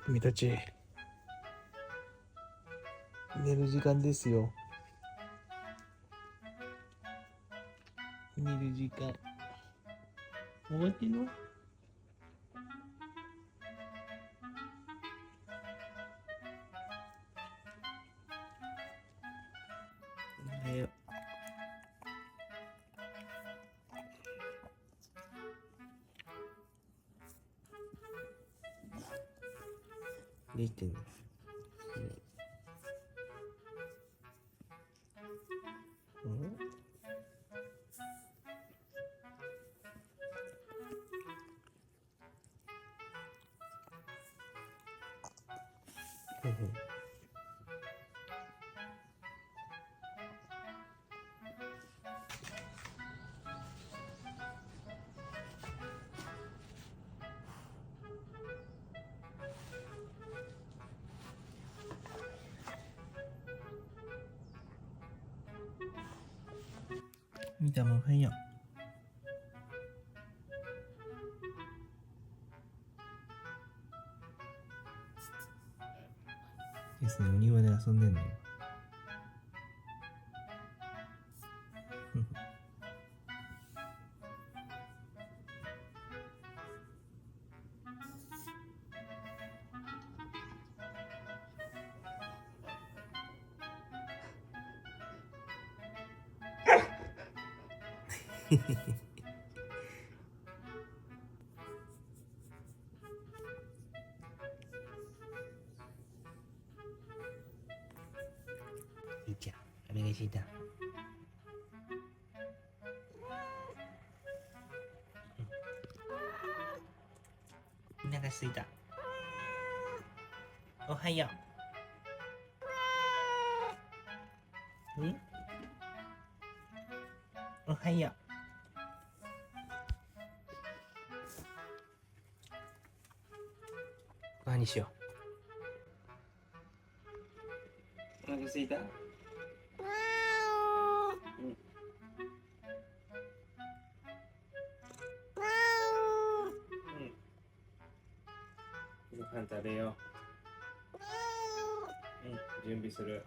君たち、寝る時間ですよ。寝る時間。終わってんの？おはよう。寝てんの？うん？みたもおはよう。ですね、お庭で遊んでんのよ。いいじゃん、お願いした。お腹すいた。おはよう。ん？おはよう。何しよう。お腹すいた。うん。ご飯食べよう。うん、準備する。